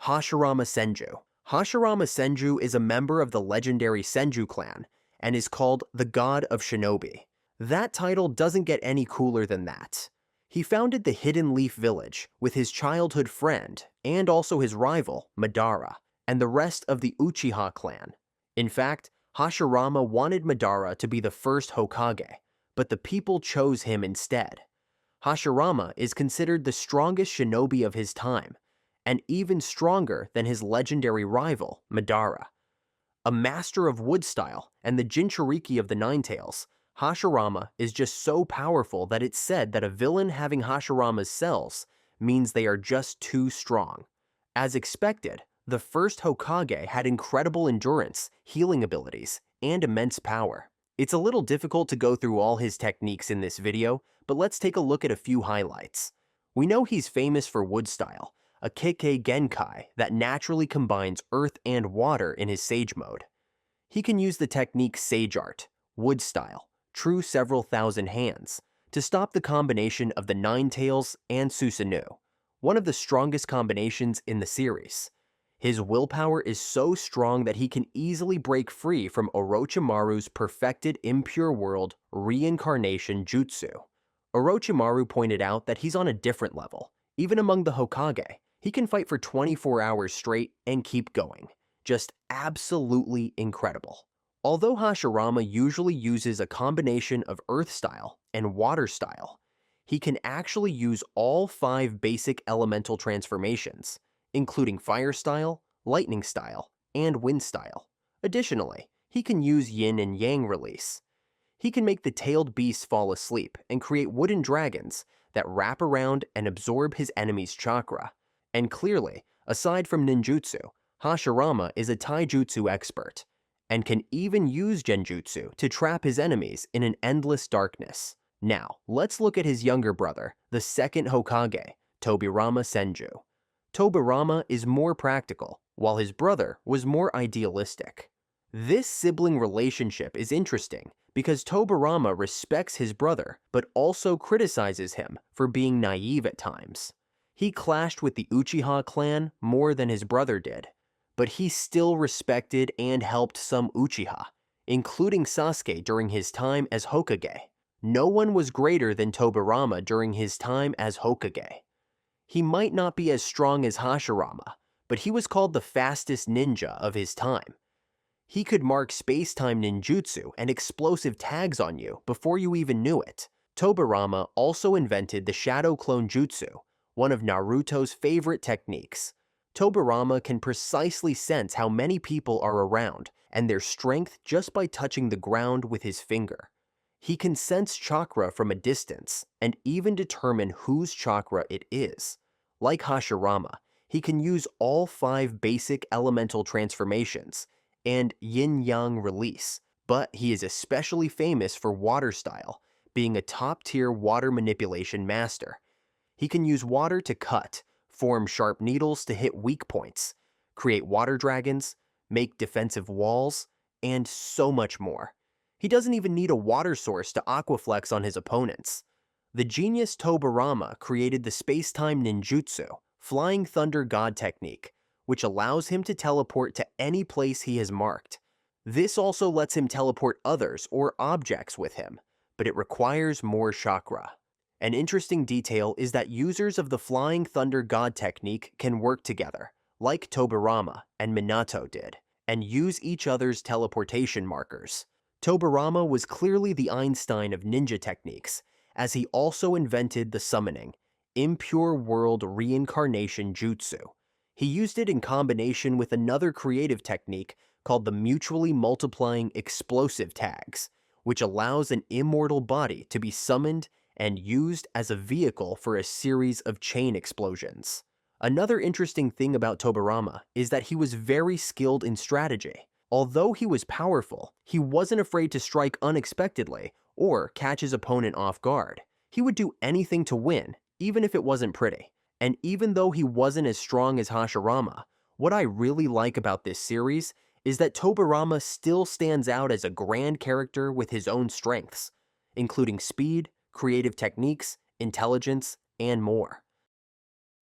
Hashirama Senju. Hashirama Senju is a member of the legendary Senju clan and is called the God of Shinobi. That title doesn't get any cooler than that. He founded the Hidden Leaf Village with his childhood friend and also his rival, Madara, and the rest of the Uchiha clan. In fact, Hashirama wanted Madara to be the first Hokage, but the people chose him instead. Hashirama is considered the strongest shinobi of his time, and even stronger than his legendary rival, Madara. A master of wood style and the Jinchuriki of the Ninetales, Hashirama is just so powerful that it's said that a villain having Hashirama's cells means they are just too strong. As expected, the first Hokage had incredible endurance, healing abilities, and immense power. It's a little difficult to go through all his techniques in this video, but let's take a look at a few highlights. We know he's famous for wood style, a Kekkei Genkai that naturally combines earth and water in his Sage mode. He can use the technique Sage Art, wood style, true several thousand hands, to stop the combination of the Ninetales and Susanoo, one of the strongest combinations in the series. His willpower is so strong that he can easily break free from Orochimaru's perfected impure world reincarnation jutsu. Orochimaru pointed out that he's on a different level. Even among the Hokage, he can fight for 24 hours straight and keep going. Just absolutely incredible. Although Hashirama usually uses a combination of earth style and water style, he can actually use all 5 basic elemental transformations, including fire style, lightning style, and wind style. Additionally, he can use yin and yang release. He can make the tailed beasts fall asleep and create wooden dragons that wrap around and absorb his enemy's chakra. And clearly, aside from ninjutsu, Hashirama is a taijutsu expert, and can even use genjutsu to trap his enemies in an endless darkness. Now, let's look at his younger brother, the second Hokage, Tobirama Senju. Tobirama is more practical, while his brother was more idealistic. This sibling relationship is interesting because Tobirama respects his brother but also criticizes him for being naive at times. He clashed with the Uchiha clan more than his brother did, but he still respected and helped some Uchiha, including Sasuke during his time as Hokage. No one was greater than Tobirama during his time as Hokage. He might not be as strong as Hashirama, but he was called the fastest ninja of his time. He could mark space-time ninjutsu and explosive tags on you before you even knew it. Tobirama also invented the Shadow Clone Jutsu, one of Naruto's favorite techniques. Tobirama can precisely sense how many people are around and their strength just by touching the ground with his finger. He can sense chakra from a distance and even determine whose chakra it is. Like Hashirama, he can use all 5 basic elemental transformations and yin-yang release, but he is especially famous for water style, being a top-tier water manipulation master. He can use water to cut, form sharp needles to hit weak points, create water dragons, make defensive walls, and so much more. He doesn't even need a water source to aquaflex on his opponents. The genius Tobirama created the space-time ninjutsu, Flying Thunder God technique, which allows him to teleport to any place he has marked. This also lets him teleport others or objects with him, but it requires more chakra. An interesting detail is that users of the Flying Thunder God technique can work together, like Tobirama and Minato did, and use each other's teleportation markers. Tobirama was clearly the Einstein of ninja techniques, as he also invented the summoning, impure world reincarnation jutsu. He used it in combination with another creative technique called the mutually multiplying explosive tags, which allows an immortal body to be summoned and used as a vehicle for a series of chain explosions. Another interesting thing about Tobirama is that he was very skilled in strategy. Although he was powerful, he wasn't afraid to strike unexpectedly or catch his opponent off guard. He would do anything to win, even if it wasn't pretty. And even though he wasn't as strong as Hashirama, what I really like about this series is that Tobirama still stands out as a grand character with his own strengths, including speed, creative techniques, intelligence, and more.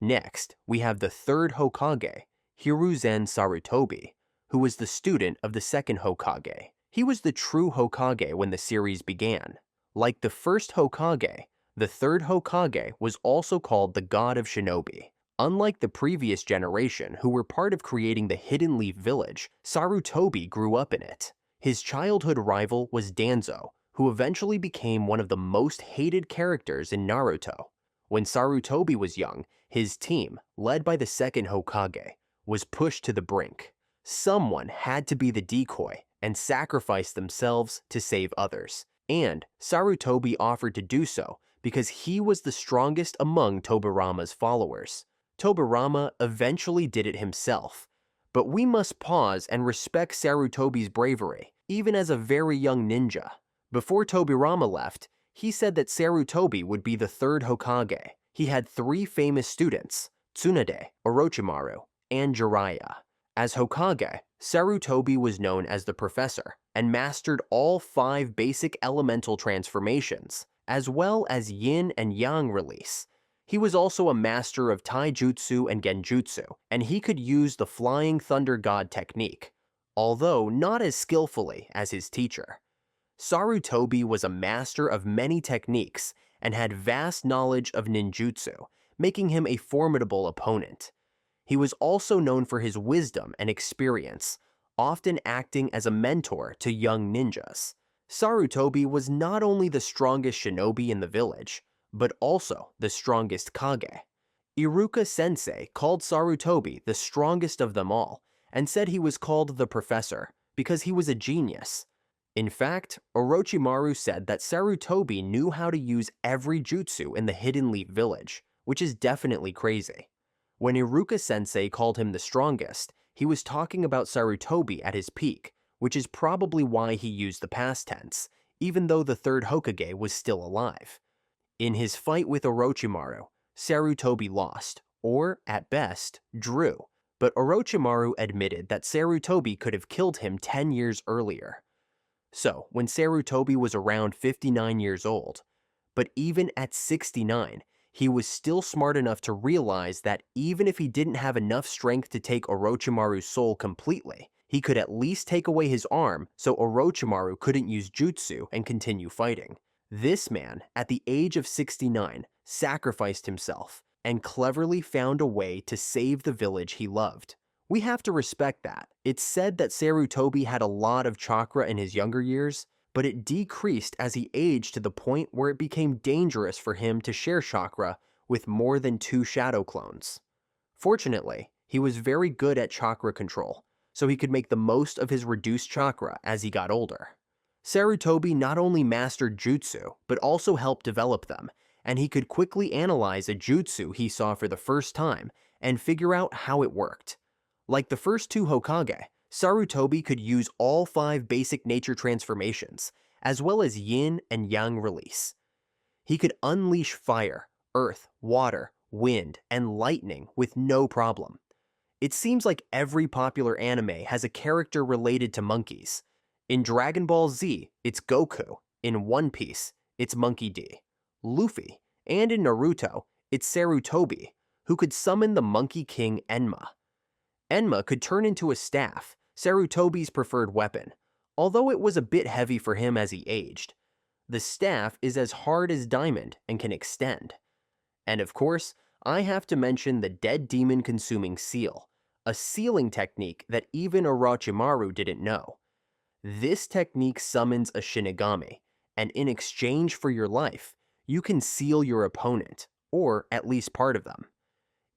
Next, we have the third Hokage, Hiruzen Sarutobi, who was the student of the second Hokage. He was the true Hokage when the series began. Like the first Hokage, the third Hokage was also called the God of Shinobi. Unlike the previous generation who were part of creating the Hidden Leaf Village, Sarutobi grew up in it. His childhood rival was Danzo, who eventually became one of the most hated characters in Naruto. When Sarutobi was young, his team, led by the second Hokage, was pushed to the brink. Someone had to be the decoy and sacrifice themselves to save others. And Sarutobi offered to do so because he was the strongest among Tobirama's followers. Tobirama eventually did it himself. But we must pause and respect Sarutobi's bravery, even as a very young ninja. Before Tobirama left, he said that Sarutobi would be the third Hokage. He had 3 famous students, Tsunade, Orochimaru, and Jiraiya. As Hokage, Sarutobi was known as the Professor and mastered all 5 basic elemental transformations, as well as Yin and Yang release. He was also a master of Taijutsu and Genjutsu, and he could use the Flying Thunder God technique, although not as skillfully as his teacher. Sarutobi was a master of many techniques and had vast knowledge of ninjutsu, making him a formidable opponent. He was also known for his wisdom and experience, often acting as a mentor to young ninjas. Sarutobi was not only the strongest shinobi in the village, but also the strongest Kage. Iruka-sensei called Sarutobi the strongest of them all, and said he was called the Professor because he was a genius. In fact, Orochimaru said that Sarutobi knew how to use every jutsu in the Hidden Leaf Village, which is definitely crazy. When Iruka-sensei called him the strongest, he was talking about Sarutobi at his peak, which is probably why he used the past tense, even though the third Hokage was still alive. In his fight with Orochimaru, Sarutobi lost, or, at best, drew, but Orochimaru admitted that Sarutobi could have killed him 10 years earlier. So, when Sarutobi was around 59 years old, but even at 69, he was still smart enough to realize that even if he didn't have enough strength to take Orochimaru's soul completely, he could at least take away his arm so Orochimaru couldn't use jutsu and continue fighting. This man, at the age of 69, sacrificed himself and cleverly found a way to save the village he loved. We have to respect that. It's said that Sarutobi had a lot of chakra in his younger years, but it decreased as he aged to the point where it became dangerous for him to share chakra with more than 2 shadow clones. Fortunately, he was very good at chakra control, so he could make the most of his reduced chakra as he got older. Sarutobi not only mastered jutsu, but also helped develop them, and he could quickly analyze a jutsu he saw for the first time and figure out how it worked. Like the first 2 Hokage, Sarutobi could use all 5 basic nature transformations, as well as yin and yang release. He could unleash fire, earth, water, wind, and lightning with no problem. It seems like every popular anime has a character related to monkeys. In Dragon Ball Z, it's Goku. In One Piece, it's Monkey D. Luffy. And in Naruto, it's Sarutobi, who could summon the Monkey King Enma. Enma could turn into a staff, Sarutobi's preferred weapon, although it was a bit heavy for him as he aged. The staff is as hard as diamond and can extend. And of course, I have to mention the dead demon consuming seal, a sealing technique that even Orochimaru didn't know. This technique summons a Shinigami, and in exchange for your life, you can seal your opponent, or at least part of them.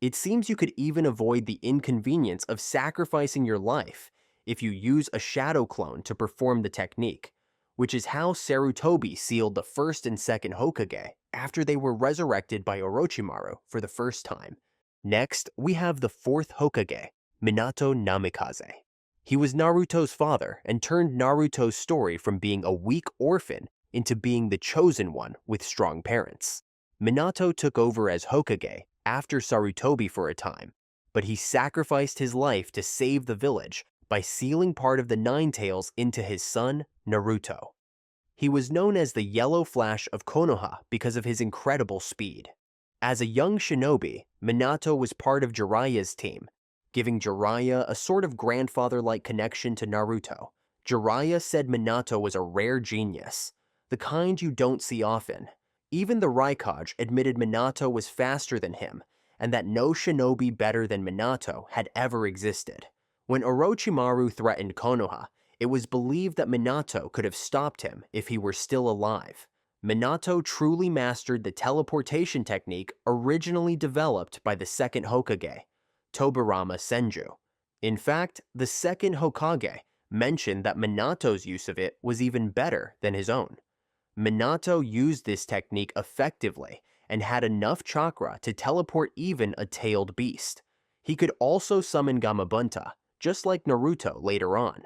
It seems you could even avoid the inconvenience of sacrificing your life if you use a shadow clone to perform the technique, which is how Sarutobi sealed the first and second Hokage after they were resurrected by Orochimaru for the first time. Next, we have the fourth Hokage, Minato Namikaze. He was Naruto's father and turned Naruto's story from being a weak orphan into being the chosen one with strong parents. Minato took over as Hokage after Sarutobi for a time, but he sacrificed his life to save the village by sealing part of the Nine Tails into his son, Naruto. He was known as the Yellow Flash of Konoha because of his incredible speed. As a young shinobi, Minato was part of Jiraiya's team, giving Jiraiya a sort of grandfather-like connection to Naruto. Jiraiya said Minato was a rare genius, the kind you don't see often. Even the Raikage admitted Minato was faster than him, and that no shinobi better than Minato had ever existed. When Orochimaru threatened Konoha, it was believed that Minato could have stopped him if he were still alive. Minato truly mastered the teleportation technique originally developed by the second Hokage, Tobirama Senju. In fact, the second Hokage mentioned that Minato's use of it was even better than his own. Minato used this technique effectively and had enough chakra to teleport even a tailed beast. He could also summon Gamabunta, just like Naruto later on.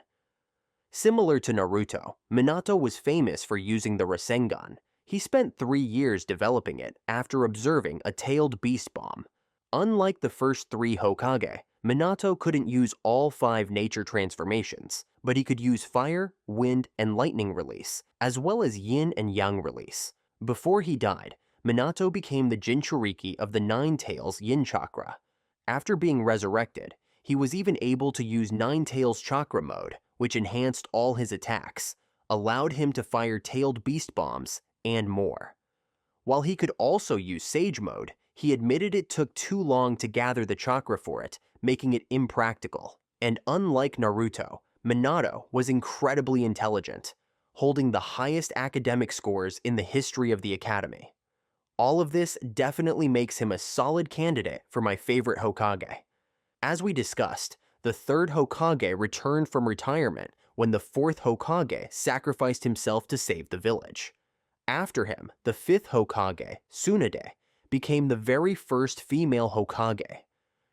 Similar to Naruto, Minato was famous for using the Rasengan. He spent 3 years developing it after observing a tailed beast bomb. Unlike the first 3 Hokage, Minato couldn't use all 5 nature transformations, but he could use fire, wind, and lightning release, as well as yin and yang release. Before he died, Minato became the Jinchuriki of the Nine Tails Yin Chakra. After being resurrected, he was even able to use Nine Tails Chakra mode, which enhanced all his attacks, allowed him to fire tailed beast bombs, and more. While he could also use Sage mode, he admitted it took too long to gather the chakra for it, making it impractical. And unlike Naruto, Minato was incredibly intelligent, holding the highest academic scores in the history of the academy. All of this definitely makes him a solid candidate for my favorite Hokage. As we discussed, the third Hokage returned from retirement when the fourth Hokage sacrificed himself to save the village. After him, the fifth Hokage, Tsunade, became the very first female Hokage.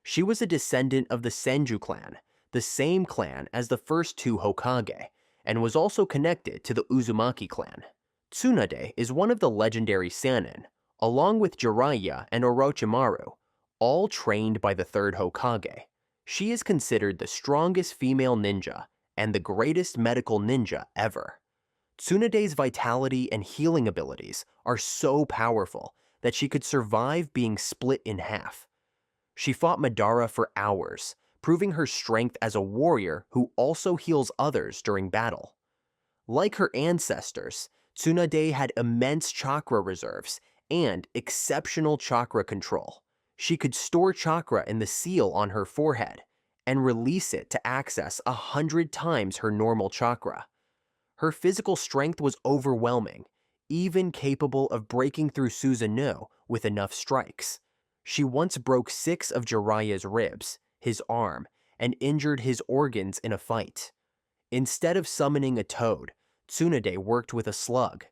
She was a descendant of the Senju clan, the same clan as the first 2 Hokage, and was also connected to the Uzumaki clan. Tsunade is one of the legendary Sannin, along with Jiraiya and Orochimaru, all trained by the third Hokage. She is considered the strongest female ninja and the greatest medical ninja ever. Tsunade's vitality and healing abilities are so powerful that she could survive being split in half. She fought Madara for hours, proving her strength as a warrior who also heals others during battle. Like her ancestors, Tsunade had immense chakra reserves and exceptional chakra control. She could store chakra in the seal on her forehead and release it to access 100 times her normal chakra. Her physical strength was overwhelming, even capable of breaking through Susanoo with enough strikes. She once broke 6 of Jiraiya's ribs, his arm, and injured his organs in a fight. Instead of summoning a toad, Tsunade worked with a slug.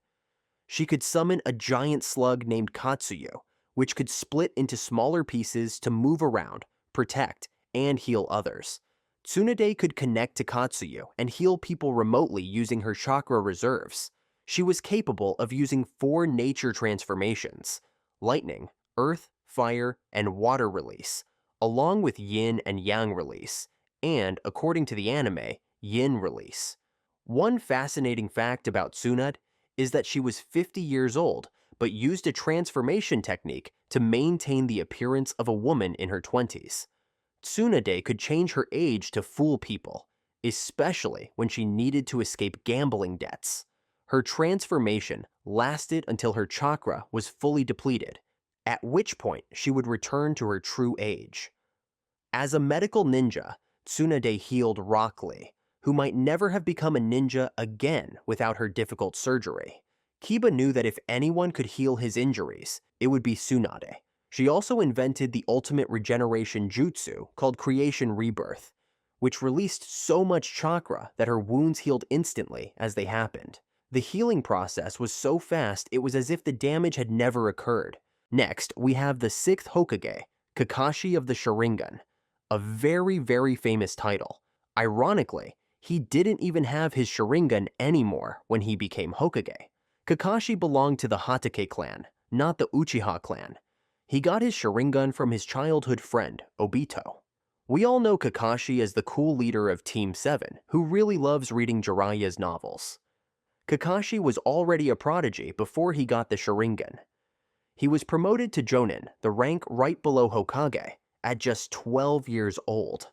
She could summon a giant slug named Katsuyu, which could split into smaller pieces to move around, protect, and heal others. Tsunade could connect to Katsuyu and heal people remotely using her chakra reserves. She was capable of using 4 nature transformations: lightning, earth, fire, and water release, along with yin and yang release, and, according to the anime, yin release. One fascinating fact about Tsunade is that she was 50 years old, but used a transformation technique to maintain the appearance of a woman in her 20s. Tsunade could change her age to fool people, especially when she needed to escape gambling debts. Her transformation lasted until her chakra was fully depleted, at which point she would return to her true age. As a medical ninja, Tsunade healed Rock Lee, who might never have become a ninja again without her difficult surgery. Kiba knew that if anyone could heal his injuries, it would be Tsunade. She also invented the ultimate regeneration jutsu called Creation Rebirth, which released so much chakra that her wounds healed instantly as they happened. The healing process was so fast it was as if the damage had never occurred. Next, we have the 6th Hokage, Kakashi of the Sharingan, a very, very famous title. Ironically, he didn't even have his Sharingan anymore when he became Hokage. Kakashi belonged to the Hatake clan, not the Uchiha clan. He got his Sharingan from his childhood friend, Obito. We all know Kakashi as the cool leader of Team 7, who really loves reading Jiraiya's novels. Kakashi was already a prodigy before he got the Sharingan. He was promoted to Jonin, the rank right below Hokage, at just 12 years old.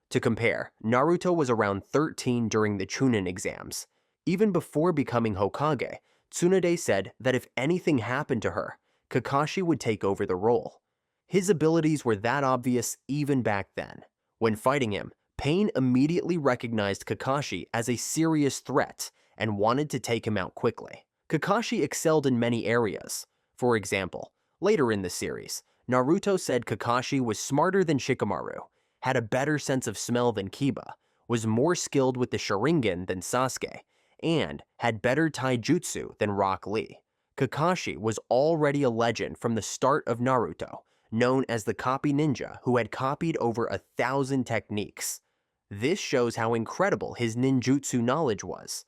To compare, Naruto was around 13 during the Chunin exams. Even before becoming Hokage, Tsunade said that if anything happened to her, Kakashi would take over the role. His abilities were that obvious even back then. When fighting him, Pain immediately recognized Kakashi as a serious threat and wanted to take him out quickly. Kakashi excelled in many areas. For example, later in the series, Naruto said Kakashi was smarter than Shikamaru, had a better sense of smell than Kiba, was more skilled with the Sharingan than Sasuke, and had better taijutsu than Rock Lee. Kakashi was already a legend from the start of Naruto, known as the copy ninja who had copied over 1,000 techniques. This shows how incredible his ninjutsu knowledge was.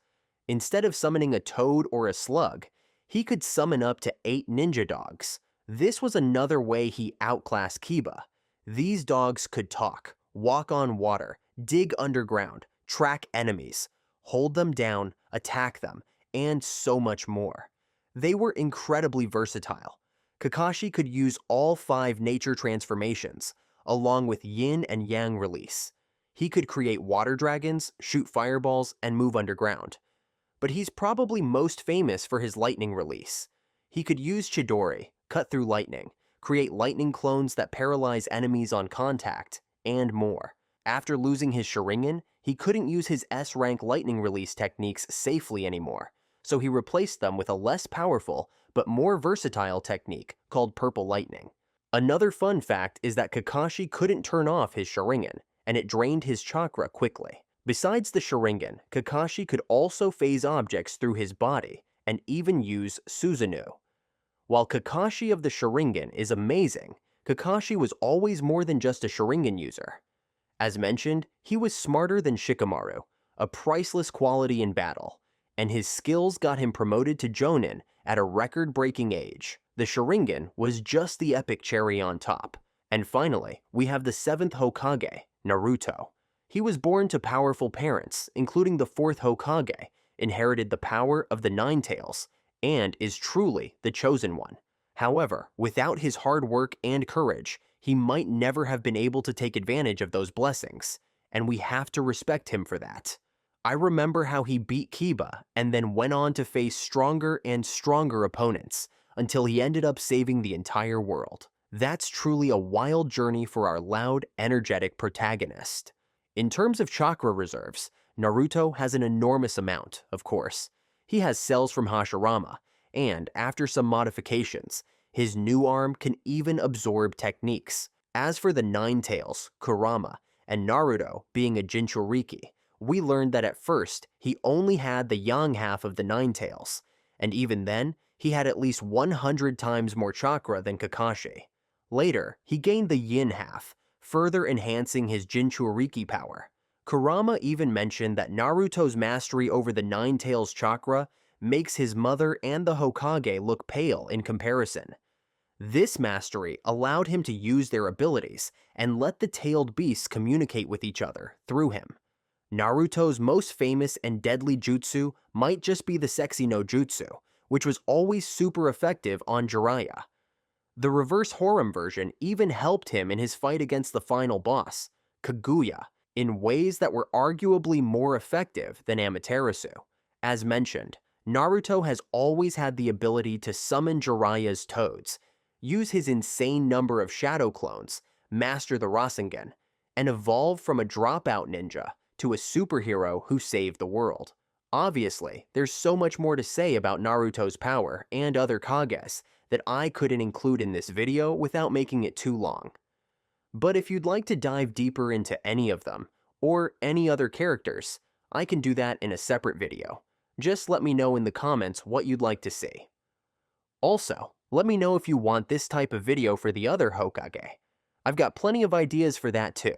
Instead of summoning a toad or a slug, he could summon up to 8 ninja dogs. This was another way he outclassed Kiba. These dogs could talk, walk on water, dig underground, track enemies, hold them down, attack them, and so much more. They were incredibly versatile. Kakashi could use all 5 nature transformations, along with yin and yang release. He could create water dragons, shoot fireballs, and move underground. But he's probably most famous for his lightning release. He could use Chidori, cut through lightning, create lightning clones that paralyze enemies on contact, and more. After losing his Sharingan, he couldn't use his S-rank lightning release techniques safely anymore, so he replaced them with a less powerful but more versatile technique called Purple Lightning. Another fun fact is that Kakashi couldn't turn off his Sharingan, and it drained his chakra quickly. Besides the Sharingan, Kakashi could also phase objects through his body and even use Susanoo. While Kakashi of the Sharingan is amazing, Kakashi was always more than just a Sharingan user. As mentioned, he was smarter than Shikamaru, a priceless quality in battle, and his skills got him promoted to Jonin at a record-breaking age. The Sharingan was just the epic cherry on top. And finally, we have the 7th Hokage, Naruto. He was born to powerful parents, including the 4th Hokage, inherited the power of the Nine Tails, and is truly the chosen one. However, without his hard work and courage, he might never have been able to take advantage of those blessings, and we have to respect him for that. I remember how he beat Kiba and then went on to face stronger and stronger opponents until he ended up saving the entire world. That's truly a wild journey for our loud, energetic protagonist. In terms of chakra reserves, Naruto has an enormous amount, of course. He has cells from Hashirama, and after some modifications, his new arm can even absorb techniques. As for the Nine Tails, Kurama, and Naruto being a Jinchuriki, we learned that at first, he only had the yang half of the Nine Tails, and even then, he had at least 100 times more chakra than Kakashi. Later, he gained the yin half, further enhancing his Jinchuriki power. Kurama even mentioned that Naruto's mastery over the Nine Tails chakra makes his mother and the Hokage look pale in comparison. This mastery allowed him to use their abilities and let the tailed beasts communicate with each other through him. Naruto's most famous and deadly jutsu might just be the Sexy no Jutsu, which was always super effective on Jiraiya. The reverse Horum version even helped him in his fight against the final boss, Kaguya, in ways that were arguably more effective than Amaterasu. As mentioned, Naruto has always had the ability to summon Jiraiya's toads, use his insane number of shadow clones, master the Rasengan, and evolve from a dropout ninja to a superhero who saved the world. Obviously, there's so much more to say about Naruto's power and other Kages that I couldn't include in this video without making it too long. But if you'd like to dive deeper into any of them, or any other characters, I can do that in a separate video. Just let me know in the comments what you'd like to see. Also, let me know if you want this type of video for the other Hokage. I've got plenty of ideas for that too.